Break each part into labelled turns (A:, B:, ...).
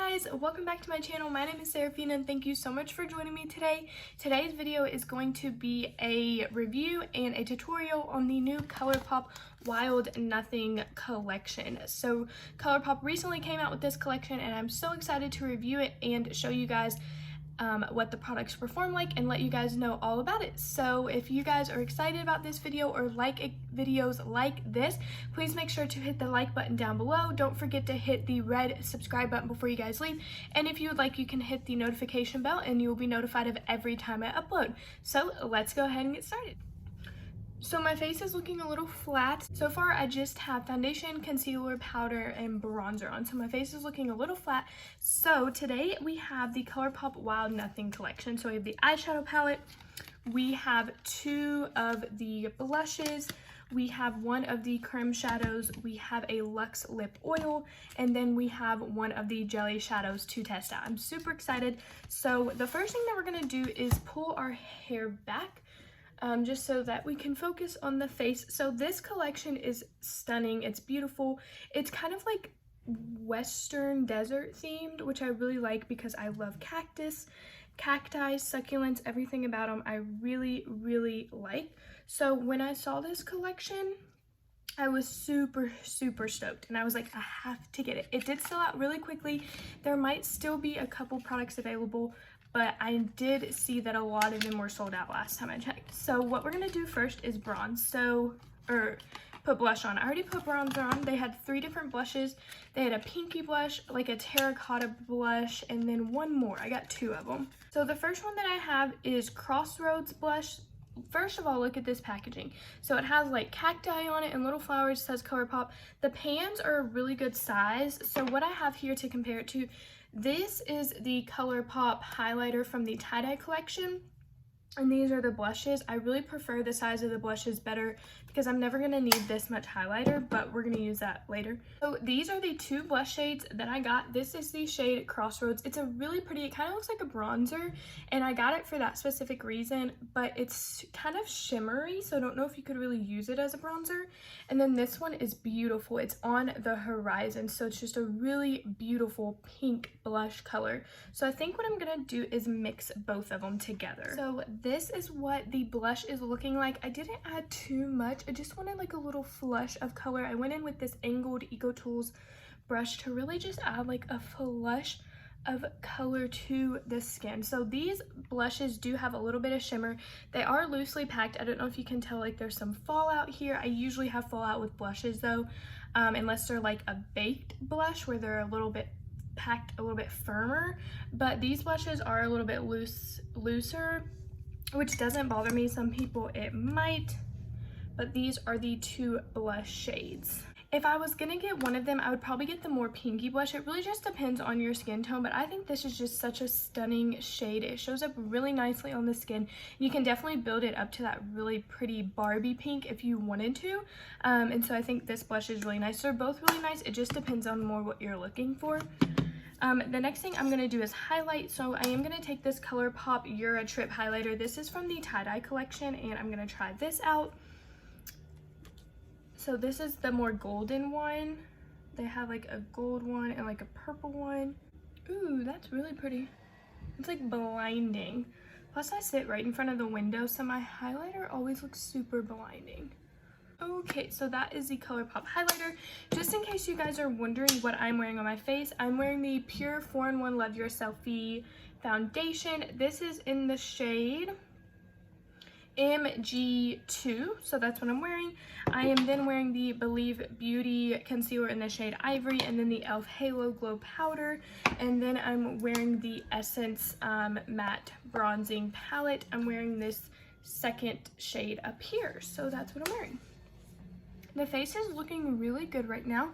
A: guys, welcome back to my channel. My name is Seraphina and thank you so much for joining me today. Today's video is going to be a review and a tutorial on the new ColourPop Wild Nothing collection. So ColourPop recently came out with this collection and I'm so excited to review it and show you guys what the products perform like and let you guys know all about it. So if you guys are excited about this video or like videos like this, please make sure to hit the like button down below. Don't forget to hit the red subscribe button before you guys leave. And if you would like, you can hit the notification bell and you will be notified of every time I upload. So let's go ahead and get started. So my face is looking a little flat. So far I just have foundation, concealer, powder, and bronzer on. So my face is looking a little flat. So today we have the ColourPop Wild Nothing collection. So we have the eyeshadow palette, we have two of the blushes, we have one of the Crème Shadows, we have a Luxe lip oil, and then we have one of the jelly shadows to test out. I'm super excited. So the first thing that we're gonna do is pull our hair back. Just so that we can focus on the face. So this collection is stunning. It's beautiful. It's kind of like Western desert themed, which I really like because I love cactus, cacti, succulents, everything about them I really, really like. So when I saw this collection, I was super stoked and I was like, I have to get it. It did sell out really quickly. There might still be a couple products available, but I did see that a lot of them were sold out last time I checked. So what we're gonna do first is bronze, put blush on. I already put bronzer on. They had 3 different blushes. They had a pinky blush, like a terracotta blush, and then one more. I got 2 of them. So the first one that I have is Crossroads blush. First of all, look at this packaging. So it has like cacti on it and little flowers. It says ColourPop. The pans are a really good size. So what I have here to compare it to, this is the ColourPop highlighter from the tie-dye collection, and these are the blushes. I really prefer the size of the blushes better because I'm never going to need this much highlighter, but we're going to use that later. So these are the 2 blush shades that I got. This is the shade Crossroads. It's a really pretty, it kind of looks like a bronzer, and I got it for that specific reason, but it's kind of shimmery, so I don't know if you could really use it as a bronzer. And then this one is beautiful. It's on the horizon, so it's just a really beautiful pink blush color. So I think what I'm going to do is mix both of them together. So this is what the blush is looking like. I didn't add too much. I just wanted like a little flush of color. I went in with this angled Eco Tools brush to really just add like a flush of color to the skin. So these blushes do have a little bit of shimmer. They are loosely packed. I don't know if you can tell, like there's some fallout here. I usually have fallout with blushes though, unless they're like a baked blush where they're a little bit packed, a little bit firmer. But these blushes are a little bit looser, which doesn't bother me. Some people it might, but these are the 2 blush shades. If I was gonna get one of them, I would probably get the more pinky blush. It really just depends on your skin tone, but I think this is just such a stunning shade. It shows up really nicely on the skin. You can definitely build it up to that really pretty Barbie pink if you wanted to. And so I think this blush is really nice. They're both really nice. It just depends on more what you're looking for. The next thing I'm going to do is highlight. So I am going to take this ColourPop Euro Trip highlighter. This is from the tie-dye collection and I'm going to try this out. So this is the more golden one. They have like a gold one and like a purple one. Ooh, that's really pretty. It's like blinding. Plus I sit right in front of the window, so my highlighter always looks super blinding. Okay, so that is the ColourPop highlighter. Just in case you guys are wondering what I'm wearing on my face, I'm wearing the Pure 4-in-1 Love Your Selfie foundation. This is in the shade MG2, so that's what I'm wearing. I am then wearing the Believe Beauty concealer in the shade Ivory, and then the e.l.f. Halo Glow powder, and then I'm wearing the Essence matte bronzing palette. I'm wearing this second shade up here, so that's what I'm wearing. The face is looking really good right now.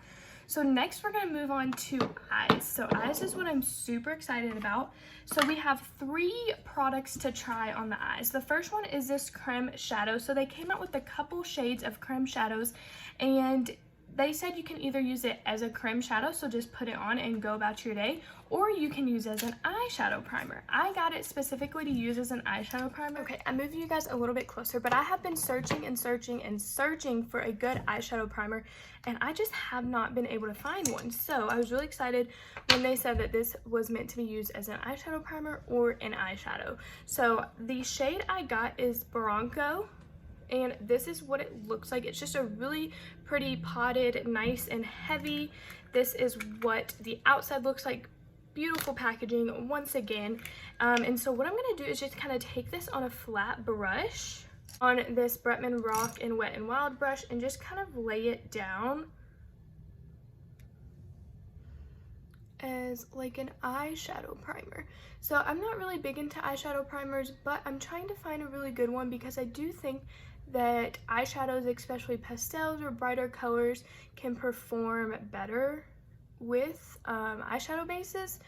A: So next we're going to move on to eyes. So eyes is what I'm super excited about. So we have 3 products to try on the eyes. The first one is this Crème Shadow. So they came out with a couple shades of Crème Shadows, and they said you can either use it as a creme shadow, so just put it on and go about your day, or you can use it as an eyeshadow primer. I got it specifically to use as an eyeshadow primer. Okay, I'm moving you guys a little bit closer, but I have been searching and searching and searching for a good eyeshadow primer, and I just have not been able to find one. So I was really excited when they said that this was meant to be used as an eyeshadow primer or an eyeshadow. So the shade I got is Bronco, and this is what it looks like. It's just a really pretty potted, nice and heavy. This is what the outside looks like. Beautiful packaging once again. And so what I'm going to do is just kind of take this on a flat brush on this Bretman Rock and Wet n Wild brush and just kind of lay it down as like an eyeshadow primer. So I'm not really big into eyeshadow primers, but I'm trying to find a really good one because I do think that eyeshadows, especially pastels or brighter colors, can perform better with eyeshadow bases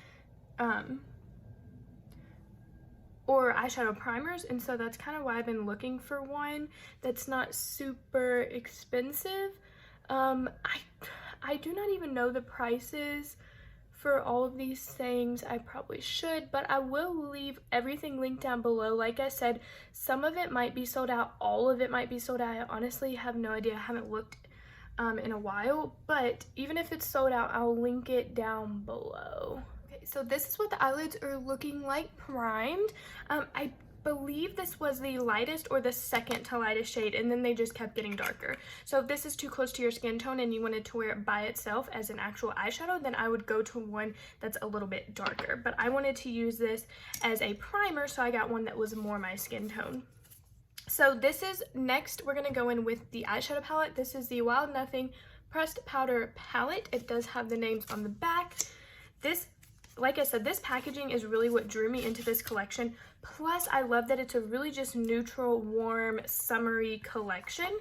A: or eyeshadow primers, and so that's kind of why I've been looking for one that's not super expensive. I do not even know the prices for all of these things. I probably should, but I will leave everything linked down below. Like I said, some of it might be sold out, all of it might be sold out. I honestly have no idea. I haven't looked in a while, but even if it's sold out, I'll link it down below. Okay, so this is what the eyelids are looking like primed. I believe this was the lightest or the second to lightest shade, and then they just kept getting darker. So if this is too close to your skin tone and you wanted to wear it by itself as an actual eyeshadow, then I would go to one that's a little bit darker. But I wanted to use this as a primer, so I got one that was more my skin tone. So this is next, we're going to go in with the eyeshadow palette. This is the Wild Nothing Pressed Powder Palette. It does have the names on the back. This, like I said, this packaging is really what drew me into this collection. Plus, I love that it's a really just neutral, warm, summery collection.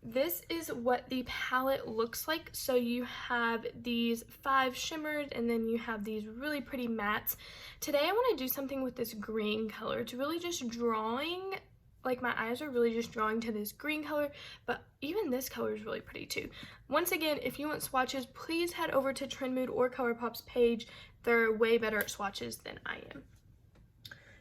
A: This is what the palette looks like. So you have these 5 shimmers, and then you have these really pretty mattes. Today, I want to do something with this green color. It's really just drawing, like my eyes are really just drawing to this green color, but even this color is really pretty too. Once again, if you want swatches, please head over to Trend Mood or ColourPop's page. They're way better at swatches than I am.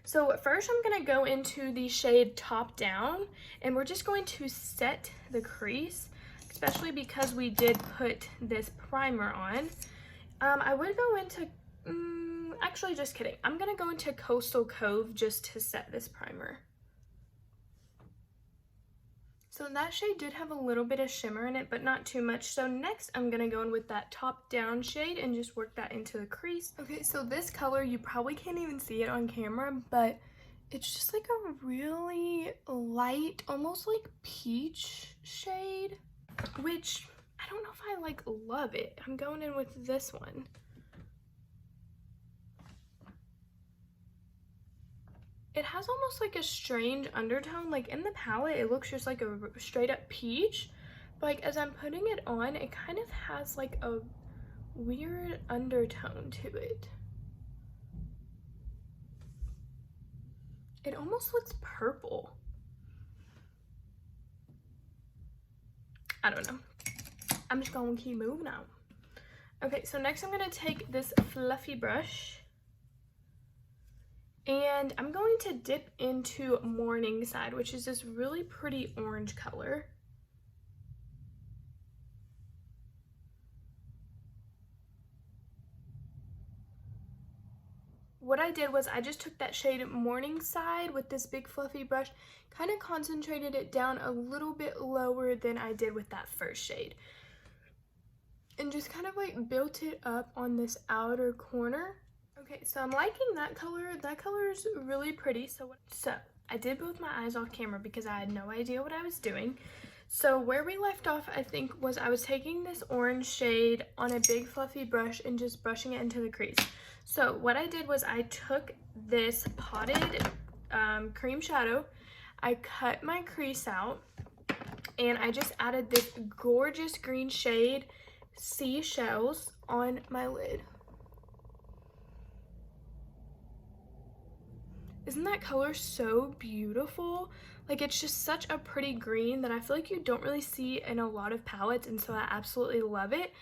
A: So first I'm going to go into the shade Top Down, and we're just going to set the crease, especially because we did put this primer on. I would go into, actually just kidding. I'm going to go into Coastal Cove just to set this primer. So that shade did have a little bit of shimmer in it, but not too much. So next I'm going to go in with that Top Down shade and just work that into the crease. Okay, so this color, you probably can't even see it on camera, but it's just like a really light, almost like peach shade, which I don't know if I like love it. I'm going in with this one. It has almost like a strange undertone. Like in the palette, it looks just like a straight up peach. But like as I'm putting it on, it kind of has like a weird undertone to it. It almost looks purple. I don't know. I'm just gonna keep moving on. Okay, so next I'm gonna take this fluffy brush, and I'm going to dip into Morningside, which is this really pretty orange color. What I did was I just took that shade Morningside with this big fluffy brush, kind of concentrated it down a little bit lower than I did with that first shade, and just kind of like built it up on this outer corner. Okay, so I'm liking that color. That color is really pretty. So I did both my eyes off camera because I had no idea what I was doing. So where we left off, I think, was I was taking this orange shade on a big fluffy brush and just brushing it into the crease. So what I did was I took this potted Crème Shadow, I cut my crease out, and I just added this gorgeous green shade, Seashells, on my lid. Isn't that color so beautiful? Like, it's just such a pretty green that I feel like you don't really see in a lot of palettes, and so I absolutely love it.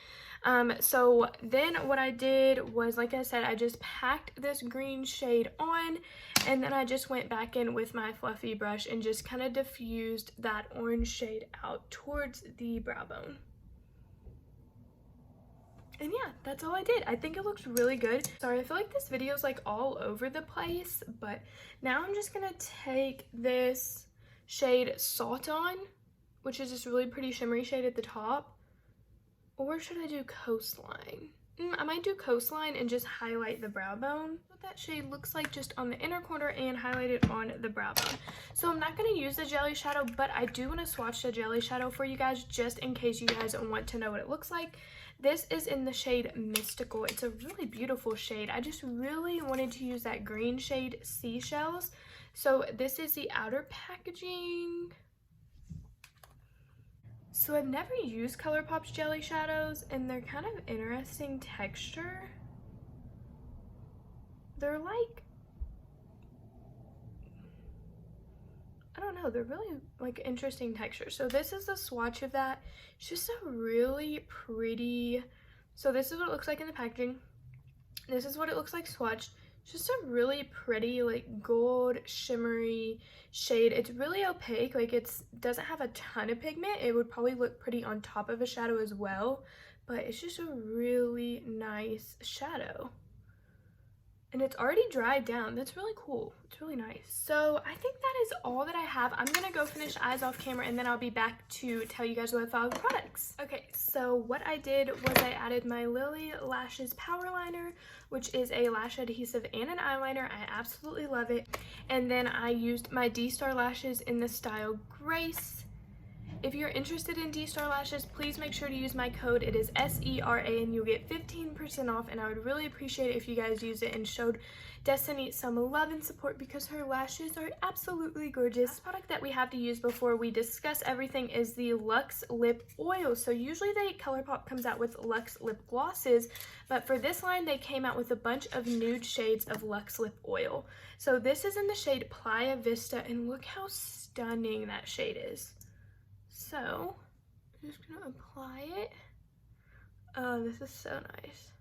A: So then what I did was, like I said, I just packed this green shade on, and then I just went back in with my fluffy brush and just kind of diffused that orange shade out towards the brow bone. And yeah, that's all I did. I think it looks really good. Sorry, I feel like this video is like all over the place, but now I'm just gonna take this shade Salt On, which is this really pretty shimmery shade at the top. Or should I do Coastline? I might do Coastline and just highlight the brow bone. What that shade looks like just on the inner corner and highlight it on the brow bone. So I'm not going to use the jelly shadow, but I do want to swatch the jelly shadow for you guys just in case you guys want to know what it looks like. This is in the shade Mystical. It's a really beautiful shade. I just really wanted to use that green shade Seashells. So this is the outer packaging. So I've never used ColourPop's jelly shadows, and they're kind of interesting texture. They're like, I don't know, they're really like interesting texture. So this is the swatch of that. It's just a really pretty, so this is what it looks like in the packaging. This is what it looks like swatched. It's just a really pretty like gold shimmery shade. It's really opaque, like it doesn't have a ton of pigment. It would probably look pretty on top of a shadow as well, but it's just a really nice shadow. And it's already dried down. That's really cool. It's really nice. So I think that is all that I have. I'm gonna go finish eyes off camera, and then I'll be back to tell you guys what I thought of the products. Okay, so what I did was I added my Lily Lashes Power Liner, which is a lash adhesive and an eyeliner. I absolutely love it. And then I used my D-Star lashes in the style Grace. If you're interested in D-Star lashes, please make sure to use my code. It is SERA, and you'll get 15% off, and I would really appreciate it if you guys use it and showed Destiny some love and support because her lashes are absolutely gorgeous. The product that we have to use before we discuss everything is the Luxe Lip Oil. So usually ColourPop comes out with Luxe Lip Glosses, but for this line they came out with a bunch of nude shades of Luxe Lip Oil. So this is in the shade Playa Vista, and look how stunning that shade is. So, I'm just gonna apply it. Oh, this is so nice.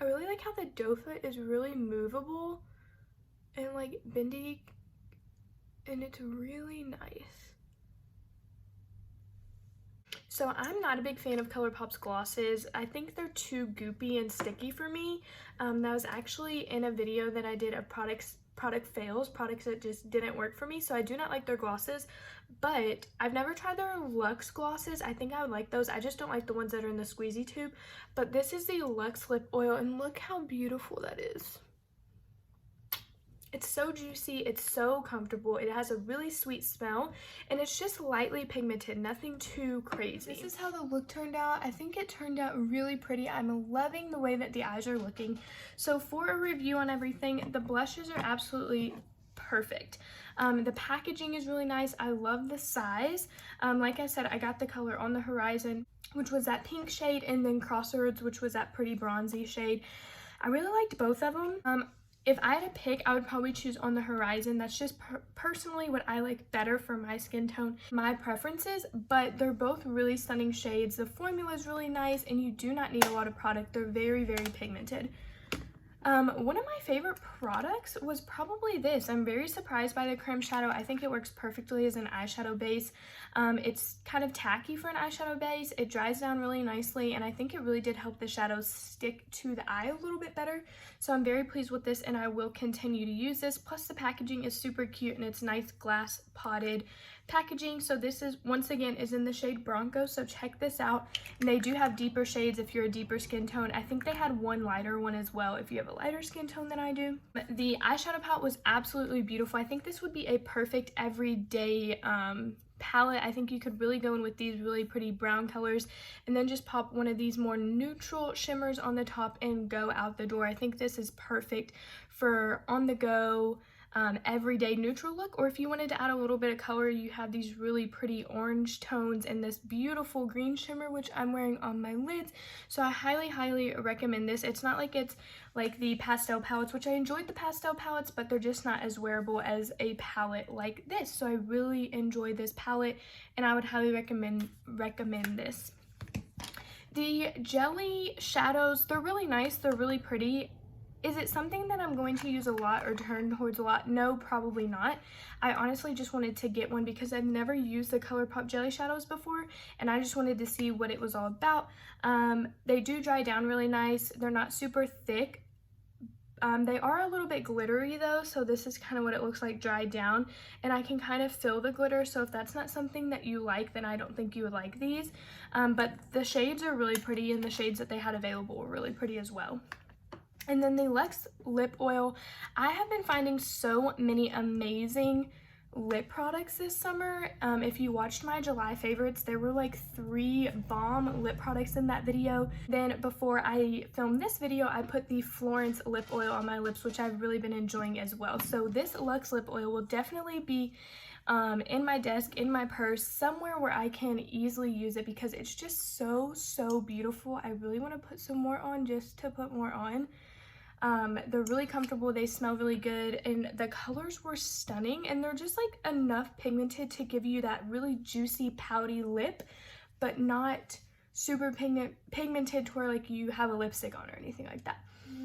A: I really like how the doe foot is really movable and like bendy, and it's really nice. So I'm not a big fan of ColourPop's glosses. I think they're too goopy and sticky for me. That was actually in a video that I did of product fails, products that just didn't work for me. So I do not like their glosses, but I've never tried their Luxe glosses. I think I would like those. I just don't like the ones that are in the squeezy tube. But this is the Luxe Lip Oil, and look how beautiful that is. It's so juicy, it's so comfortable, it has a really sweet smell, and it's just lightly pigmented, nothing too crazy. This is how the look turned out. I think it turned out really pretty. I'm loving the way that the eyes are looking. So for a review on everything, the blushes are absolutely perfect. The packaging is really nice. I love the size. Like I said, I got the color On the Horizon, which was that pink shade, and then Crossroads, which was that pretty bronzy shade. I really liked both of them. If I had to pick, I would probably choose On the Horizon. That's just personally what I like better for my skin tone, my preferences, but they're both really stunning shades. The formula is really nice, and you do not need a lot of product. They're very, very pigmented. One of my favorite products was probably this. I'm very surprised by the Crème Shadow. I think it works perfectly as an eyeshadow base. It's kind of tacky for an eyeshadow base. It dries down really nicely, and I think it really did help the shadows stick to the eye a little bit better. So I'm very pleased with this, and I will continue to use this. Plus the packaging is super cute, and it's nice glass potted packaging. So this is, once again, is in the shade Bronco, so check this out. And they do have deeper shades if you're a deeper skin tone. I think they had one lighter one as well if you have a lighter skin tone than I do. But the eyeshadow palette was absolutely beautiful. I think this would be a perfect everyday palette. I think you could really go in with these really pretty brown colors and then just pop one of these more neutral shimmers on the top and go out the door. I think this is perfect for on the go, everyday neutral look, or if you wanted to add a little bit of color, you have these really pretty orange tones and this beautiful green shimmer, which I'm wearing on my lids. So I highly recommend this. It's not like it's like the pastel palettes, which I enjoyed the pastel palettes, but they're just not as wearable as a palette like this. So I really enjoy this palette, and I would highly recommend this. The jelly shadows, they're really nice, they're really pretty. Is it something that I'm going to use a lot or turn towards a lot? No, probably not. I honestly just wanted to get one because I've never used the ColourPop jelly shadows before, and I just wanted to see what it was all about. They do dry down really nice. They're not super thick. They are a little bit glittery though, so this is kind of what it looks like dried down, and I can kind of feel the glitter, so if that's not something that you like, then I don't think you would like these. But the shades are really pretty, and the shades that they had available were really pretty as well. And then the Luxe lip oil. I have been finding so many amazing lip products this summer. If you watched my July favorites, there were like 3 bomb lip products in that video. Then before I filmed this video, I put the Florence lip oil on my lips, which I've really been enjoying as well. So this Luxe lip oil will definitely be in my desk, in my purse, somewhere where I can easily use it because it's just so beautiful. I really want to put some more on just to put more on. They're really comfortable, they smell really good, and the colors were stunning, and they're just like enough pigmented to give you that really juicy pouty lip, but not super pigmented to where like you have a lipstick on or anything like that.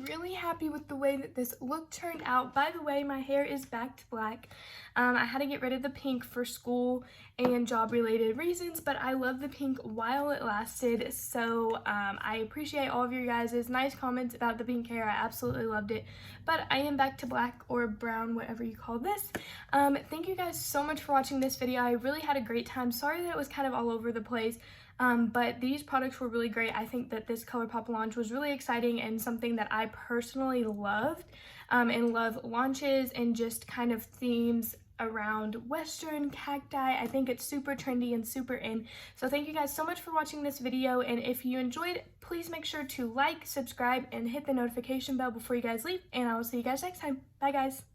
A: Really happy with the way that this look turned out. By the way, my hair is back to black. I had to get rid of the pink for school and job related reasons, but I love the pink while it lasted. So I appreciate all of your guys' nice comments about the pink hair. I absolutely loved it, but I am back to black or brown, whatever you call this. Thank you guys so much for watching this video. I really had a great time. Sorry that it was kind of all over the place. But these products were really great. I think that this ColourPop launch was really exciting and something that I personally loved, and love launches and just kind of themes around Western cacti. I think it's super trendy and super in. So thank you guys so much for watching this video, and if you enjoyed, please make sure to like, subscribe, and hit the notification bell before you guys leave, and I will see you guys next time. Bye guys.